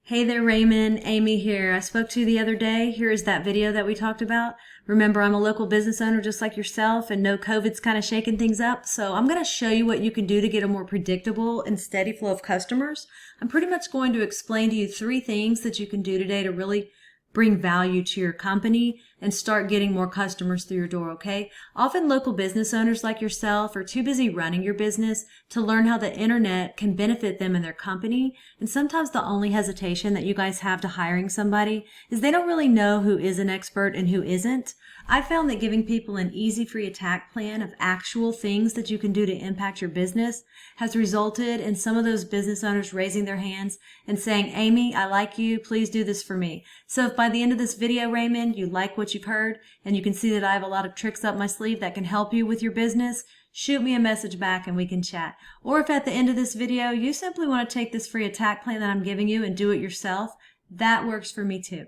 Hey there, Raymond. Amy here. I spoke to you the other day. Here is that video that we talked about. Remember, I'm a local business owner just like yourself, and no COVID's kind of shaking things up. So I'm going to show you what you can do to get a more predictable and steady flow of customers. I'm pretty much going to explain to you 3 things that you can do today to really bring value to your company and start getting more customers through your door, okay? Often local business owners like yourself are too busy running your business to learn how the internet can benefit them and their company. And sometimes the only hesitation that you guys have to hiring somebody is they don't really know who is an expert and who isn't. I found that giving people an easy free attack plan of actual things that you can do to impact your business has resulted in some of those business owners raising their hands and saying, Amy, I like you, please do this for me. So if by the end of this video, Raymond, you like what you've heard and you can see that I have a lot of tricks up my sleeve that can help you with your business, shoot me a message back and we can chat. Or if at the end of this video you simply want to take this free attack plan that I'm giving you and do it yourself, that works for me too.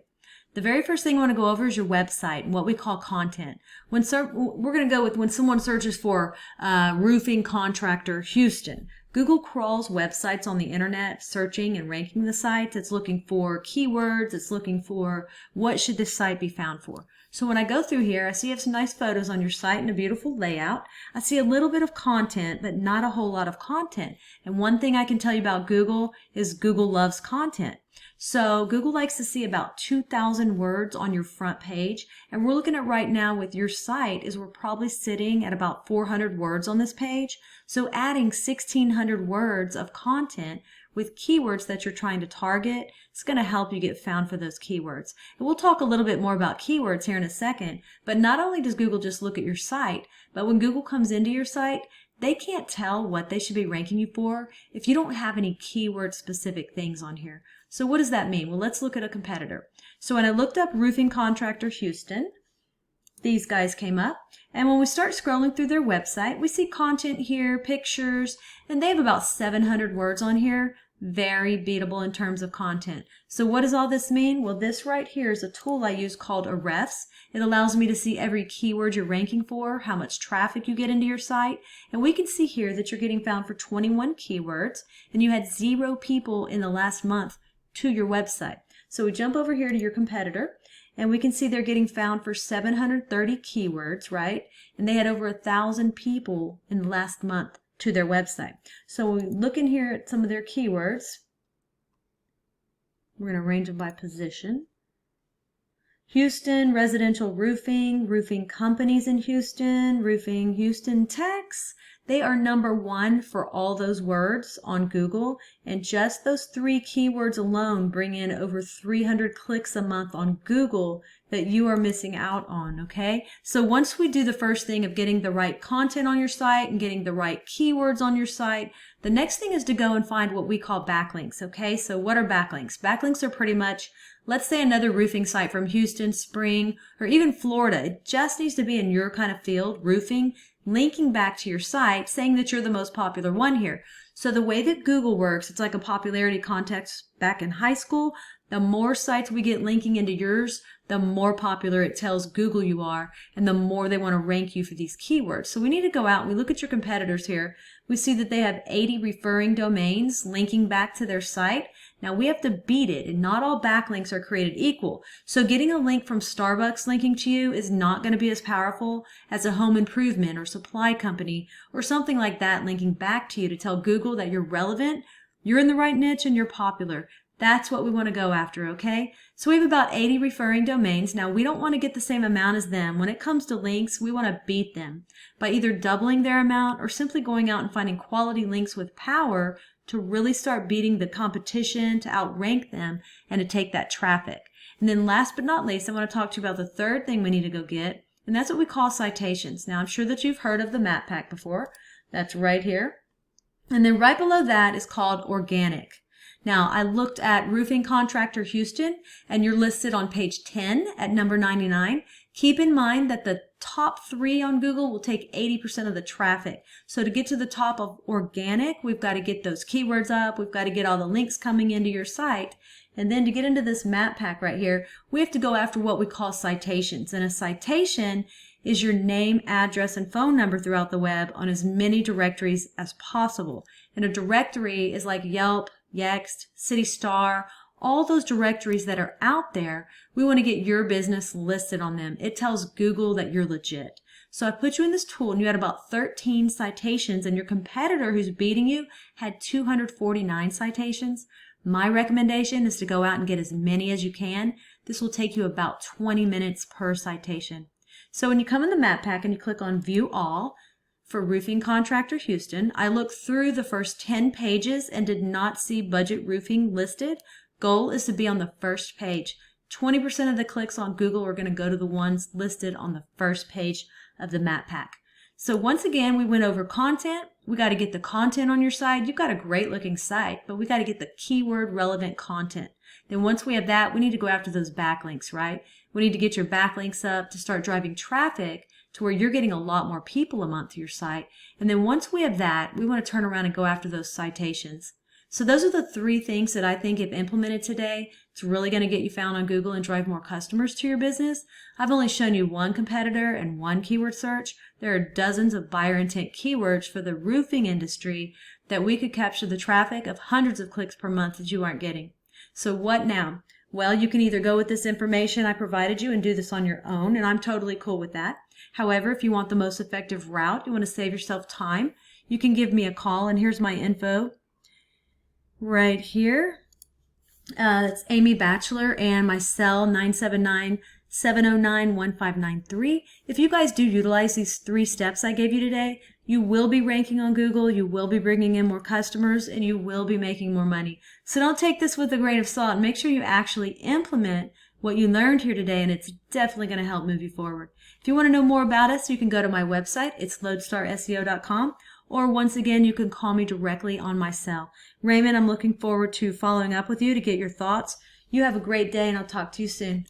The very first thing I want to go over is your website and what we call content. We're going to go with when someone searches for roofing contractor Houston. Google crawls websites on the internet, searching and ranking the sites. It's looking for keywords. It's looking for what should this site be found for. So when I go through here, I see you have some nice photos on your site and a beautiful layout. I see a little bit of content, but not a whole lot of content. And one thing I can tell you about Google is Google loves content. So Google likes to see about 2,000 words on your front page. And we're looking at right now with your site is we're probably sitting at about 400 words on this page. So adding 1,600 words of content with keywords that you're trying to target, it's going to help you get found for those keywords. And we'll talk a little bit more about keywords here in a second, but not only does Google just look at your site, but when Google comes into your site, they can't tell what they should be ranking you for if you don't have any keyword specific things on here. So what does that mean? Well, let's look at a competitor. So when I looked up roofing contractor Houston, these guys came up, and when we start scrolling through their website, we see content here, pictures, and they have about 700 words on here. Very beatable in terms of content. So what does all this mean? Well, this right here is a tool I use called Ahrefs. It allows me to see every keyword you're ranking for, how much traffic you get into your site, and we can see here that you're getting found for 21 keywords, and you had 0 people in the last month to your website. So we jump over here to your competitor, and we can see they're getting found for 730 keywords, right? And they had over 1,000 people in the last month to their website. So we look in here at some of their keywords. We're going to arrange them by position. Houston, residential roofing, roofing companies in Houston, roofing Houston techs. They are number 1 for all those words on Google, and just those 3 keywords alone bring in over 300 clicks a month on Google that you are missing out on, okay? So once we do the first thing of getting the right content on your site and getting the right keywords on your site, the next thing is to go and find what we call backlinks, okay? So what are backlinks? Backlinks are pretty much, let's say another roofing site from Houston, Spring, or even Florida. It just needs to be in your kind of field, roofing, linking back to your site, saying that you're the most popular one here. So the way that Google works, it's like a popularity contest back in high school. The more sites we get linking into yours, the more popular it tells Google you are, and the more they want to rank you for these keywords. So we need to go out and we look at your competitors here. We see that they have 80 referring domains linking back to their site. Now we have to beat it, and not all backlinks are created equal. So getting a link from Starbucks linking to you is not going to be as powerful as a home improvement or supply company or something like that linking back to you to tell Google that you're relevant, you're in the right niche, and you're popular. That's what we want to go after, okay? So we have about 80 referring domains. Now, we don't want to get the same amount as them. When it comes to links, we want to beat them by either doubling their amount or simply going out and finding quality links with power to really start beating the competition, to outrank them, and to take that traffic. And then last but not least, I want to talk to you about the third thing we need to go get, and that's what we call citations. Now, I'm sure that you've heard of the map pack before. That's right here. And then right below that is called organic. Now, I looked at roofing contractor Houston, and you're listed on page 10 at number 99. Keep in mind that the top 3 on Google will take 80% of the traffic. So to get to the top of organic, we've got to get those keywords up. We've got to get all the links coming into your site. And then to get into this map pack right here, we have to go after what we call citations. And a citation is your name, address, and phone number throughout the web on as many directories as possible. And a directory is like Yelp, Yext, City Star, all those directories that are out there, we want to get your business listed on them. It tells Google that you're legit. So I put you in this tool and you had about 13 citations, and your competitor who's beating you had 249 citations. My recommendation is to go out and get as many as you can. This will take you about 20 minutes per citation. So when you come in the map pack and you click on View All for Roofing Contractor Houston, I looked through the first 10 pages and did not see budget roofing listed. Goal is to be on the first page. 20% of the clicks on Google are going to go to the ones listed on the first page of the map pack. So once again, we went over content. We got to get the content on your site. You've got a great looking site, but we got to get the keyword relevant content. Then once we have that, we need to go after those backlinks, right? We need to get your backlinks up to start driving traffic to where you're getting a lot more people a month to your site. And then once we have that, we want to turn around and go after those citations. So those are the 3 things that I think if implemented today, it's really going to get you found on Google and drive more customers to your business. I've only shown you one competitor and one keyword search. There are dozens of buyer intent keywords for the roofing industry that we could capture the traffic of hundreds of clicks per month that you aren't getting. So what now? Well, you can either go with this information I provided you and do this on your own, and I'm totally cool with that. However, if you want the most effective route, you want to save yourself time, you can give me a call, and here's my info right here. It's Amy Batchelor, and my cell 979-709-1593. If you guys do utilize these 3 steps I gave you today, you will be ranking on Google, you will be bringing in more customers, and you will be making more money. So don't take this with a grain of salt. Make sure you actually implement what you learned here today, and it's definitely going to help move you forward. If you want to know more about us, you can go to my website. It's LoadStarSEO.com. Or once again, you can call me directly on my cell. Raymond, I'm looking forward to following up with you to get your thoughts. You have a great day, and I'll talk to you soon.